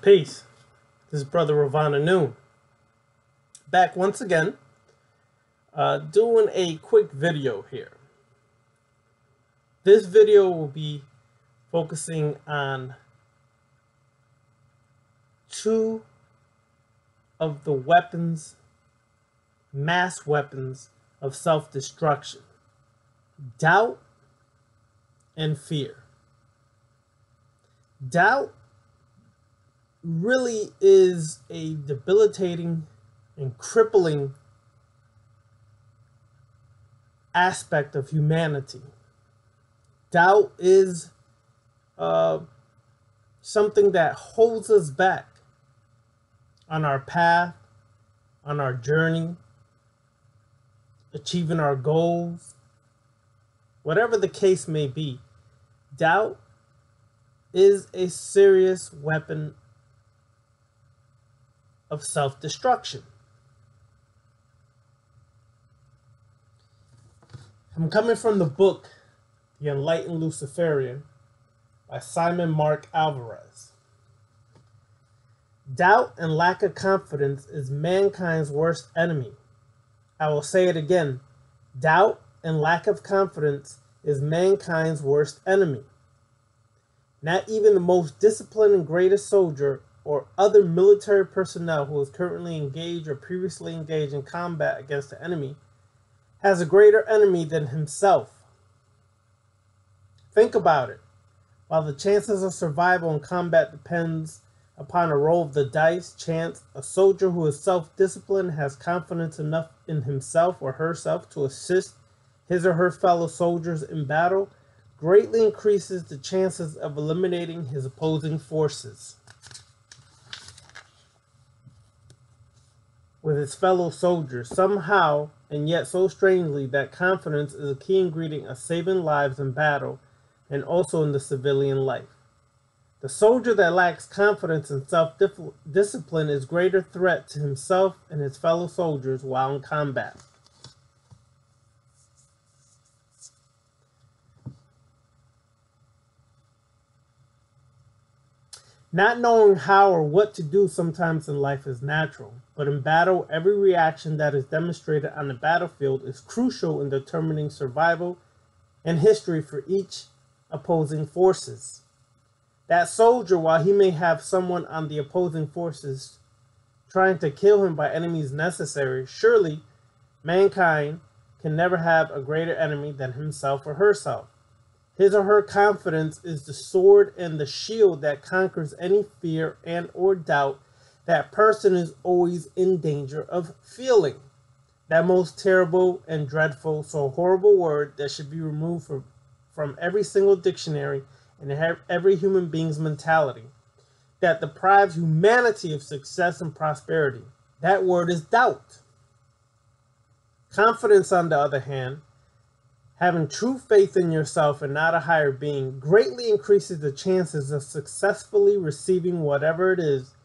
Peace. This is Brother Ravana Noon. Back once again, doing a quick video here. This video will be focusing on two of the weapons, mass weapons of self-destruction: doubt and fear. Doubt really is a debilitating and crippling aspect of humanity. Doubt is something that holds us back on our path, on our journey, achieving our goals, whatever the case may be. Doubt is a serious weapon of self-destruction. I'm coming from the book The Enlightened Luciferian by Simon Mark Alvarez. Doubt and lack of confidence is mankind's worst enemy. I will say it again. Doubt and lack of confidence is mankind's worst enemy. Not even the most disciplined and greatest soldier or other military personnel who is currently engaged or previously engaged in combat against the enemy has a greater enemy than himself. Think about it. While the chances of survival in combat depends upon a roll of the dice, chance, a soldier who is self-disciplined has confidence enough in himself or herself to assist his or her fellow soldiers in battle greatly increases the chances of eliminating his opposing forces. With his fellow soldiers, somehow, and yet so strangely, that confidence is a key ingredient of saving lives in battle and also in the civilian life. The soldier that lacks confidence and self-discipline is a greater threat to himself and his fellow soldiers while in combat. Not knowing how or what to do sometimes in life is natural, but in battle, every reaction that is demonstrated on the battlefield is crucial in determining survival and history for each opposing forces. That soldier, while he may have someone on the opposing forces trying to kill him by any means necessary, surely mankind can never have a greater enemy than himself or herself. His or her confidence is the sword and the shield that conquers any fear and or doubt that person is always in danger of feeling. That most terrible and dreadful, so horrible word that should be removed from every single dictionary and every human being's mentality, that deprives humanity of success and prosperity. That word is doubt. Confidence, on the other hand, having true faith in yourself and not a higher being, greatly increases the chances of successfully receiving whatever it is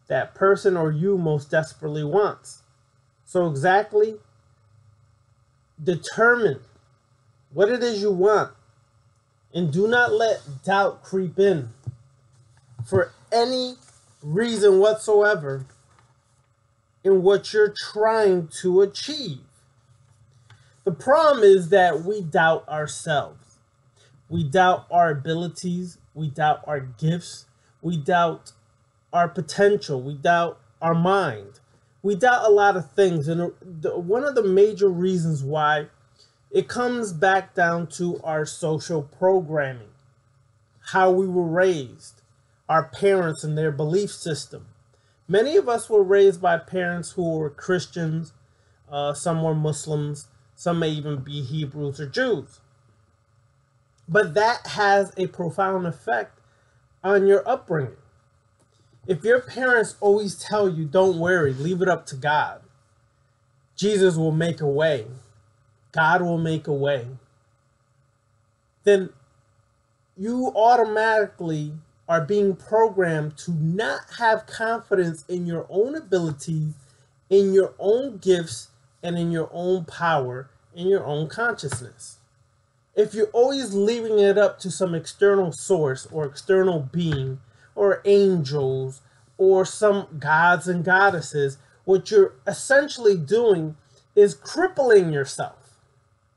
that person or you most desperately wants. So exactly determine what it is you want, and do not let doubt creep in for any reason whatsoever in what you're trying to achieve. The problem is that we doubt ourselves. We doubt our abilities. We doubt our gifts. We doubt our potential. We doubt our mind. We doubt a lot of things. And one of the major reasons why it comes back down to our social programming, how we were raised, our parents and their belief system. Many of us were raised by parents who were Christians, some were Muslims, some may even be Hebrews or Jews. But that has a profound effect on your upbringing. If your parents always tell you, don't worry, leave it up to God, Jesus will make a way, God will make a way, then you automatically are being programmed to not have confidence in your own abilities, in your own gifts, and in your own power, in your own consciousness. If you're always leaving it up to some external source or external being or angels or some gods and goddesses, what you're essentially doing is crippling yourself.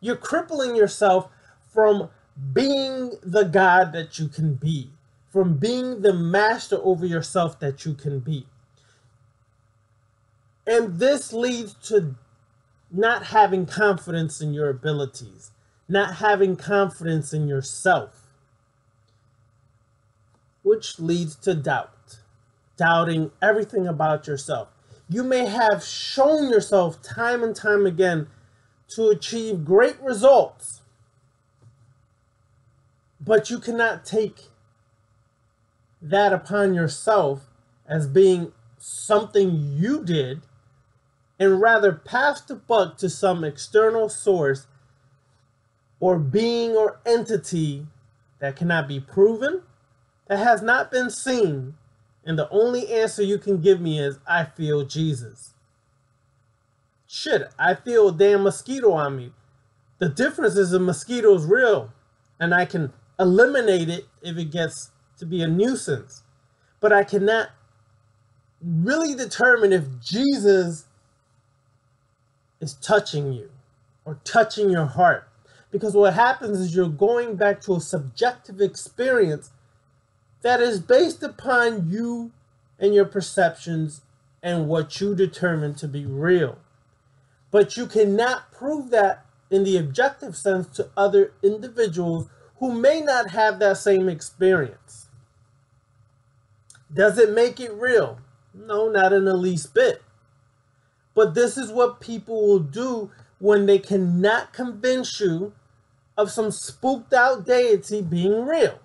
You're crippling yourself from being the God that you can be, from being the master over yourself that you can be. And this leads to not having confidence in your abilities, not having confidence in yourself, which leads to doubt, doubting everything about yourself. You may have shown yourself time and time again to achieve great results, but you cannot take that upon yourself as being something you did, and rather pass the buck to some external source or being or entity that cannot be proven, that has not been seen, and the only answer you can give me is, I feel Jesus. Shit, I feel a damn mosquito on me. The difference is the mosquito is real, and I can eliminate it if it gets to be a nuisance. But I cannot really determine if Jesus is touching you or touching your heart. Because what happens is you're going back to a subjective experience that is based upon you and your perceptions and what you determine to be real. But you cannot prove that in the objective sense to other individuals who may not have that same experience. Does it make it real? No, not in the least bit. But this is what people will do when they cannot convince you of some spooked out deity being real.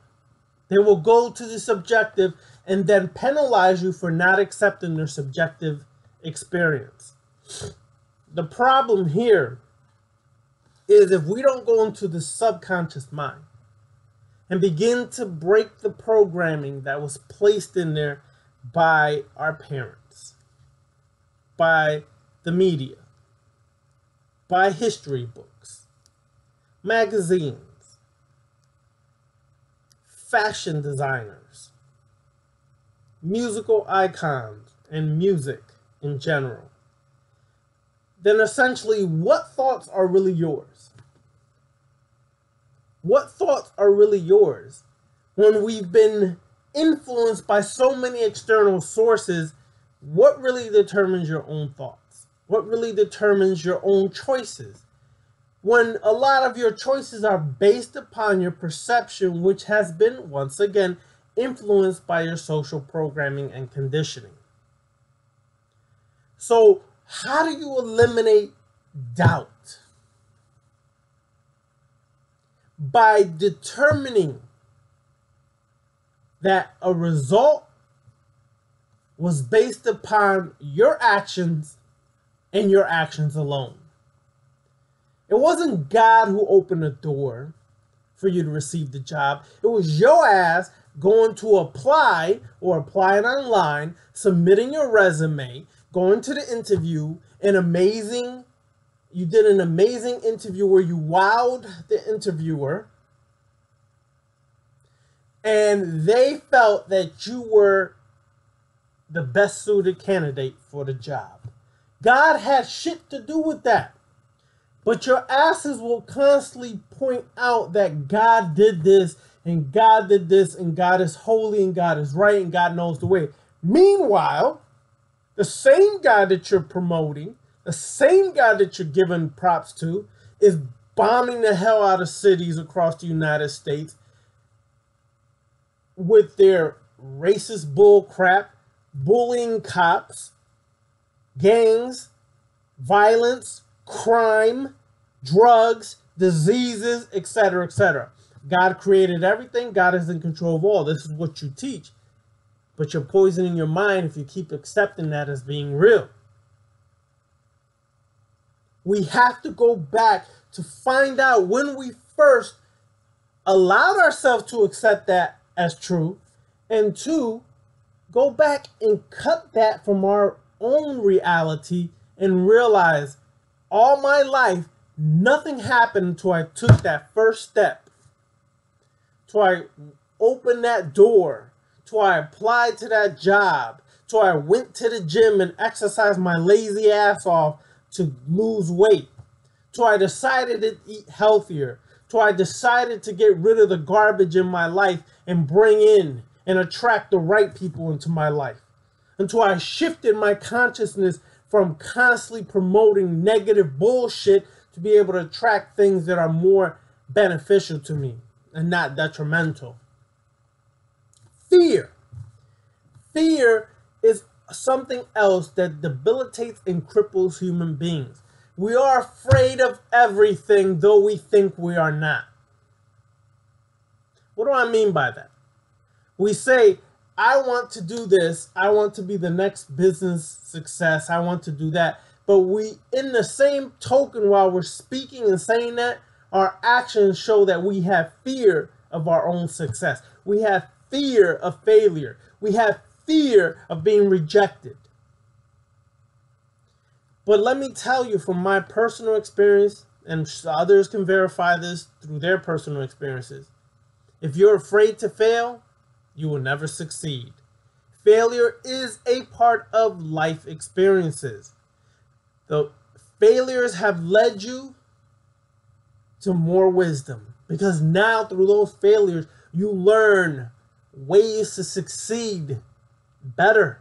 They will go to the subjective and then penalize you for not accepting their subjective experience. The problem here is if we don't go into the subconscious mind and begin to break the programming that was placed in there by our parents, by the media, by history books, magazines, fashion designers, musical icons, and music in general, then essentially what thoughts are really yours? What thoughts are really yours when we've been influenced by so many external sources? What really determines your own thoughts? What really determines your own choices? When a lot of your choices are based upon your perception, which has been, once again, influenced by your social programming and conditioning. So, how do you eliminate doubt? By determining that a result was based upon your actions and your actions alone. It wasn't God who opened the door for you to receive the job. It was your ass going to apply or applying online, submitting your resume, going to the interview, you did an amazing interview where you wowed the interviewer, and they felt that you were the best suited candidate for the job. God had shit to do with that. But your asses will constantly point out that God did this, and God did this, and God is holy, and God is right, and God knows the way. Meanwhile, the same God that you're promoting, the same God that you're giving props to, is bombing the hell out of cities across the United States with their racist bull crap, bullying cops, gangs, violence, crime, drugs, diseases, etc., etc. God created everything. God is in control of all. This is what you teach. But you're poisoning your mind if you keep accepting that as being real. We have to go back to find out when we first allowed ourselves to accept that as true, and two, go back and cut that from our own reality and realize all my life nothing happened until I took that first step, till I opened that door, till I applied to that job, till I went to the gym and exercised my lazy ass off to lose weight, till I decided to eat healthier, till I decided to get rid of the garbage in my life and bring in and attract the right people into my life, until I shifted my consciousness from constantly promoting negative bullshit to be able to attract things that are more beneficial to me and not detrimental. Fear. Fear is something else that debilitates and cripples human beings. We are afraid of everything, though we think we are not. What do I mean by that? We say, I want to do this, I want to be the next business success, I want to do that. But we, in the same token, while we're speaking and saying that, our actions show that we have fear of our own success. We have fear of failure. We have fear of being rejected. But let me tell you from my personal experience, and others can verify this through their personal experiences, if you're afraid to fail, you will never succeed. Failure is a part of life experiences. The failures have led you to more wisdom, because now through those failures, you learn ways to succeed better,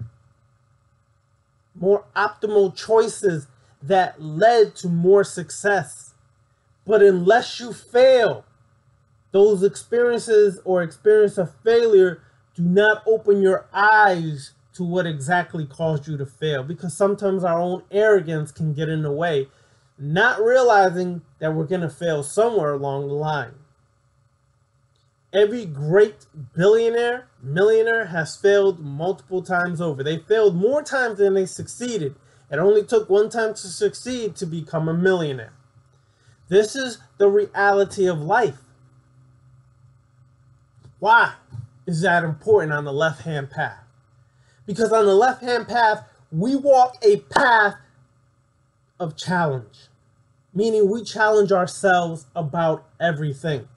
more optimal choices that led to more success. But unless you fail, those experiences or experience of failure do not open your eyes to what exactly caused you to fail, because sometimes our own arrogance can get in the way, not realizing that we're going to fail somewhere along the line. Every great billionaire, millionaire has failed multiple times over. They failed more times than they succeeded. It only took one time to succeed to become a millionaire. This is the reality of life. Why is that important on the left-hand path? Because on the left-hand path, we walk a path of challenge, meaning we challenge ourselves about everything.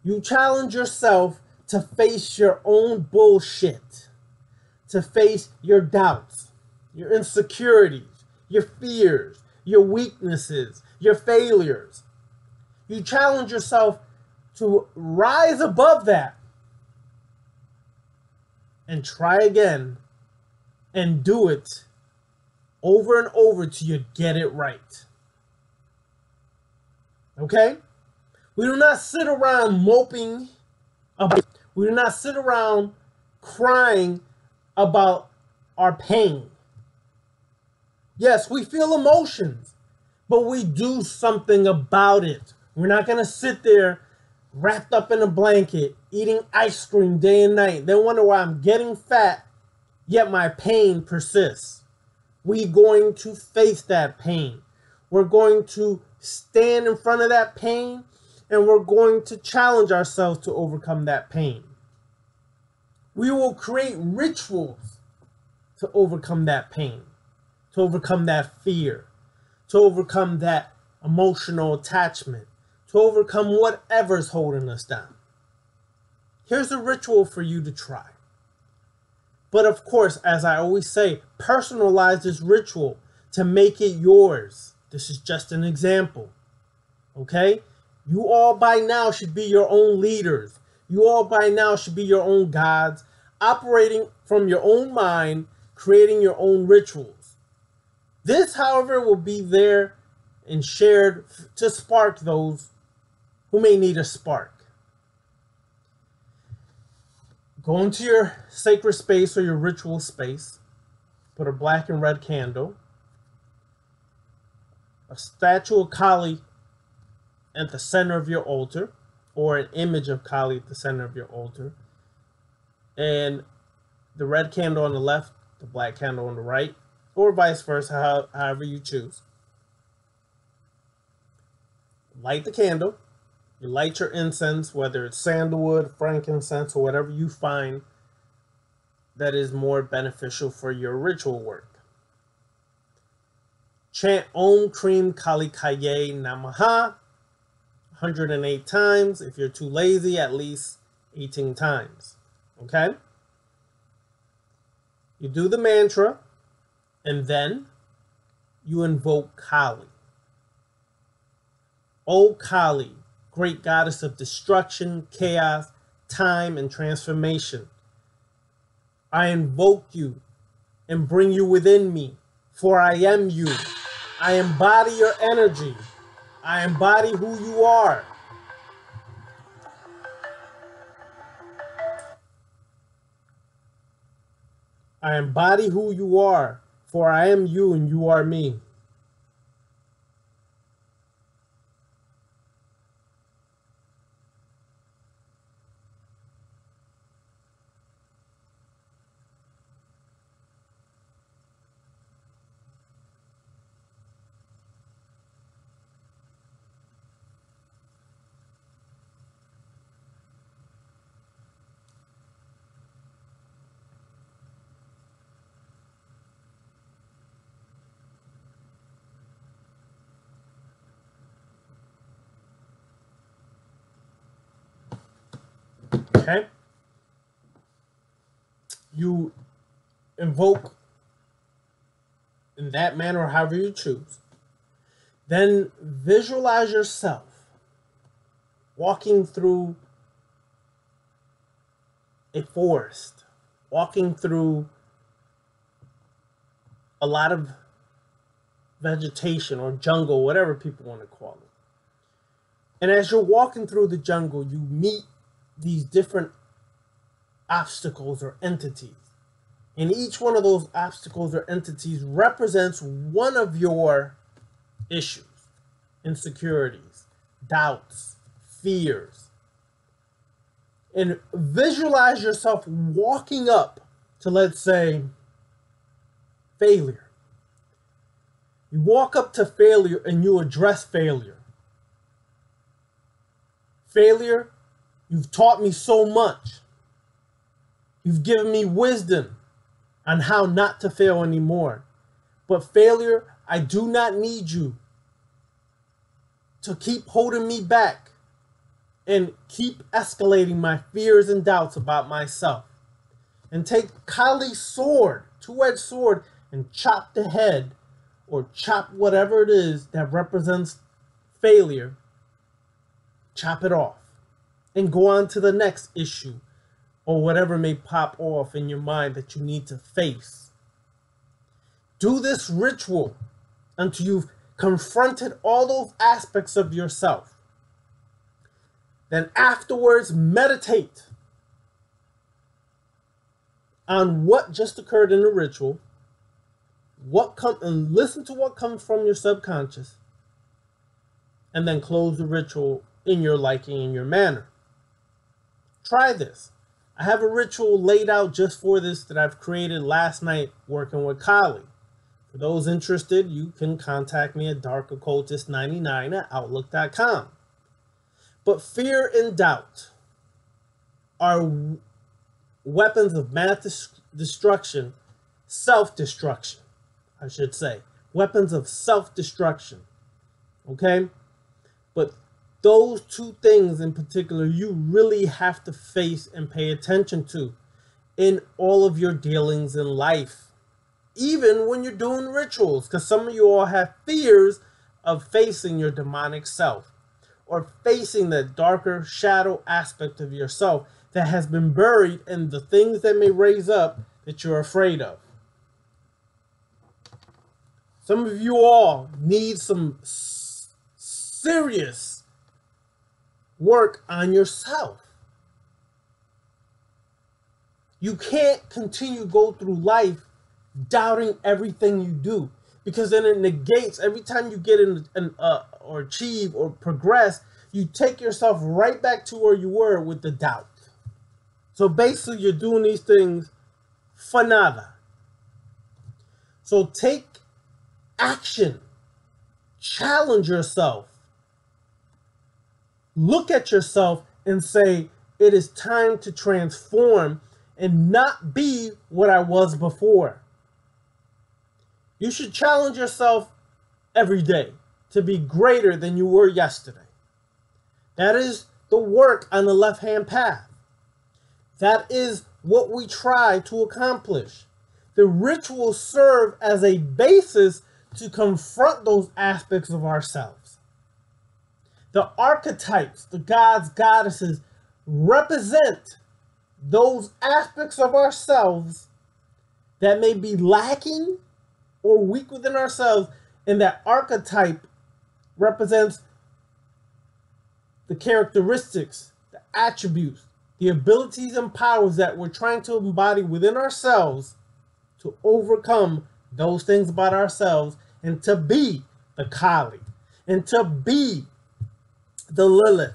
You challenge yourself to face your own bullshit, to face your doubts, your insecurities, your fears, your weaknesses, your failures. You challenge yourself to rise above that and try again and do it over and over till you get it right. Okay? We do not sit around moping about, we do not sit around crying about our pain. Yes, we feel emotions, but we do something about it. We're not going to sit there wrapped up in a blanket, eating ice cream day and night, then wonder why I'm getting fat, yet my pain persists. We're going to face that pain. We're going to stand in front of that pain, and we're going to challenge ourselves to overcome that pain. We will create rituals to overcome that pain, to overcome that fear, to overcome that emotional attachment, to overcome whatever's holding us down. Here's a ritual for you to try. But of course, as I always say, personalize this ritual to make it yours. This is just an example. Okay? You all by now should be your own leaders. You all by now should be your own gods, operating from your own mind, creating your own rituals. This, however, will be there and shared to spark those who may need a spark. Go into your sacred space or your ritual space. Put a black and red candle, a statue of Kali at the center of your altar, or an image of Kali at the center of your altar, and the red candle on the left, the black candle on the right, or vice versa, however you choose. Light the candle. You light your incense, whether it's sandalwood, frankincense, or whatever you find that is more beneficial for your ritual work. Chant Om Krim Kali Kaye Namaha 108 times. If you're too lazy, at least 18 times. Okay? You do the mantra, and then you invoke Kali. O Kali, great goddess of destruction, chaos, time, and transformation, I invoke you and bring you within me, for I am you. I embody your energy. I embody who you are. I embody who you are, for I am you and you are me. Okay? You invoke in that manner, however you choose. Then visualize yourself walking through a forest, walking through a lot of vegetation or jungle, whatever people want to call it. And as you're walking through the jungle, you meet these different obstacles or entities. And each one of those obstacles or entities represents one of your issues, insecurities, doubts, fears. And visualize yourself walking up to, let's say, failure. You walk up to failure and you address failure. Failure, you've taught me so much. You've given me wisdom on how not to fail anymore. But failure, I do not need you to keep holding me back and keep escalating my fears and doubts about myself. And take Kali's sword, two-edged sword, and chop the head or chop whatever it is that represents failure. Chop it off and go on to the next issue or whatever may pop off in your mind that you need to face. Do this ritual until you've confronted all those aspects of yourself. Then afterwards, meditate on what just occurred in the ritual, and listen to what comes from your subconscious, and then close the ritual in your liking, in your manner. Try this. I have a ritual laid out just for this that I've created last night working with Kali. For those interested, you can contact me at darkoccultist99@outlook.com. But fear and doubt are weapons of mass destruction, self-destruction, I should say. Weapons of self-destruction. Okay? But those two things in particular, you really have to face and pay attention to in all of your dealings in life. Even when you're doing rituals, because some of you all have fears of facing your demonic self or facing that darker shadow aspect of yourself that has been buried in the things that may raise up that you're afraid of. Some of you all need some serious work on yourself. You can't continue to go through life doubting everything you do, because then it negates every time you get in or achieve or progress, you take yourself right back to where you were with the doubt. So basically you're doing these things for nada. So take action, challenge yourself, look at yourself and say, it is time to transform and not be what I was before. You should challenge yourself every day to be greater than you were yesterday. That is the work on the left-hand path. That is what we try to accomplish. the rituals serve as a basis to confront those aspects of ourselves. The archetypes, the gods, goddesses, represent those aspects of ourselves that may be lacking or weak within ourselves, and that archetype represents the characteristics, the attributes, the abilities and powers that we're trying to embody within ourselves to overcome those things about ourselves and to be the Kali, and to be the Lilith,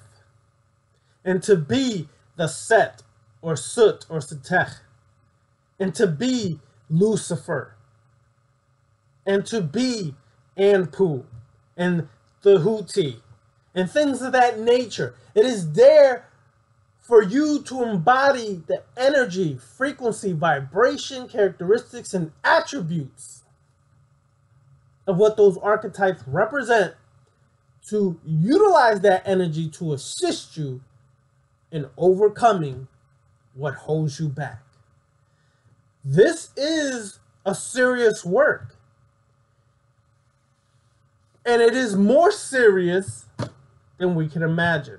and to be the Set or Sut or Setech, and to be Lucifer, and to be Anpu and the Huti, and things of that nature. It is there for you to embody the energy, frequency, vibration, characteristics, and attributes of what those archetypes represent, to utilize that energy to assist you in overcoming what holds you back. This is a serious work. And it is more serious than we can imagine.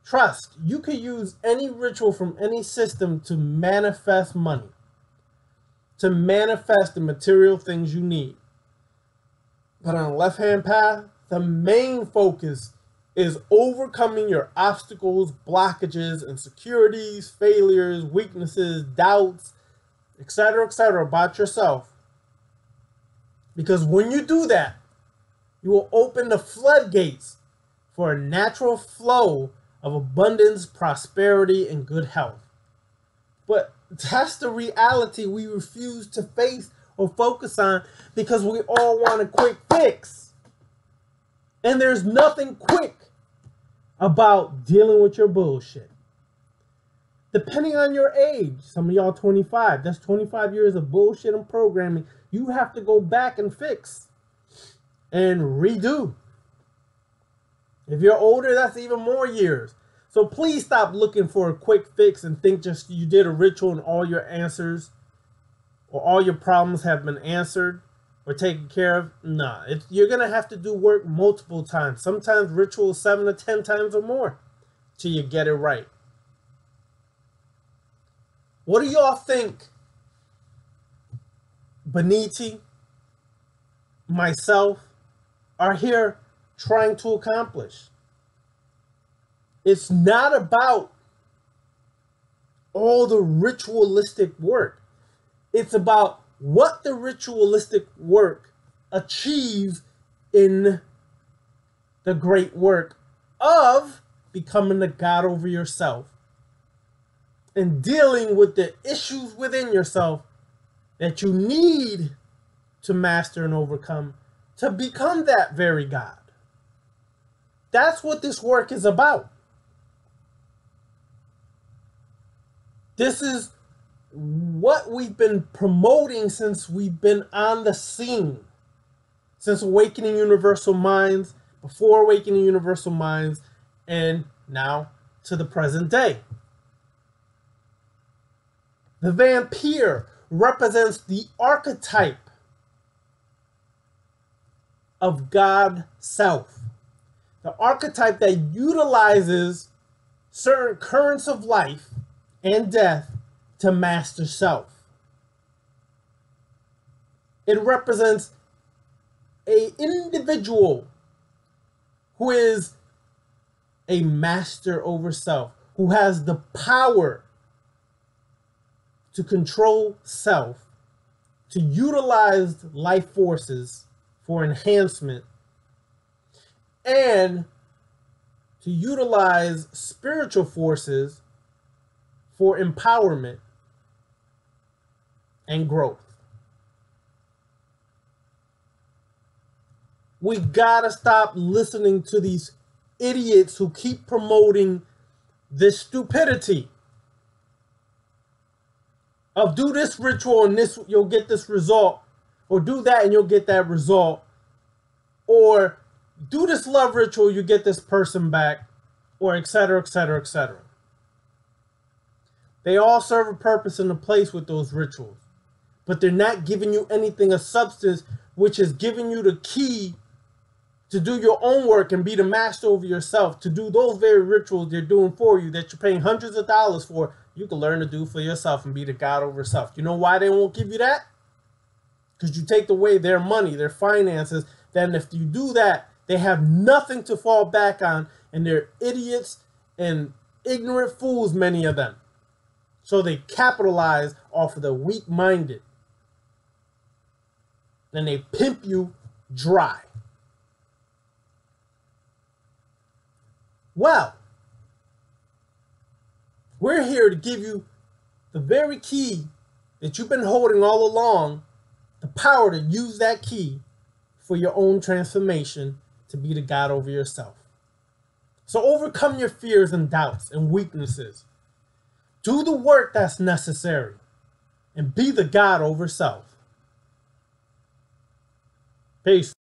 Trust, you can use any ritual from any system to manifest money, to manifest the material things you need. But on the left-hand path, the main focus is overcoming your obstacles, blockages, insecurities, failures, weaknesses, doubts, etc., about yourself. Because when you do that, you will open the floodgates for a natural flow of abundance, prosperity, and good health. But that's the reality we refuse to face or focus on because we all want a quick fix. And there's nothing quick about dealing with your bullshit. Depending on your age, some of y'all 25, that's 25 years of bullshit and programming you have to go back and fix and redo. If you're older, that's even more years. So please stop looking for a quick fix and think just you did a ritual and all your answers or all your problems have been answered or taken care of. Nah, you're going to have to do work multiple times. Sometimes rituals 7 to 10 times or more till you get it right. What do y'all think Beniti, myself, are here trying to accomplish? It's not about all the ritualistic work. It's about what the ritualistic work achieves in the great work of becoming the God over yourself and dealing with the issues within yourself that you need to master and overcome to become that very God. That's what this work is about. This is what we've been promoting since we've been on the scene. Since Awakening Universal Minds, before Awakening Universal Minds, and now to the present day. The vampire represents the archetype of God Self. The archetype that utilizes certain currents of life and death to master self. It represents an individual who is a master over self, who has the power to control self, to utilize life forces for enhancement, and to utilize spiritual forces for empowerment and growth. We gotta stop listening to these idiots who keep promoting this stupidity of do this ritual and this you'll get this result, or do that and you'll get that result, or do this love ritual, you get this person back, or etc., etc. They all serve a purpose and a place with those rituals. but they're not giving you anything of substance, which is giving you the key to do your own work and be the master over yourself, to do those very rituals they're doing for you that you're paying hundreds of dollars for. You can learn to do for yourself and be the God over self. You know why they won't give you that? Because you take away their money, their finances. Then if you do that, they have nothing to fall back on, and they're idiots and ignorant fools, many of them. So they capitalize off of the weak-minded. Then they pimp you dry. Well, we're here to give you the very key that you've been holding all along, the power to use that key for your own transformation, to be the God over yourself. So overcome your fears and doubts and weaknesses. Do the work that's necessary and be the God over self. Peace.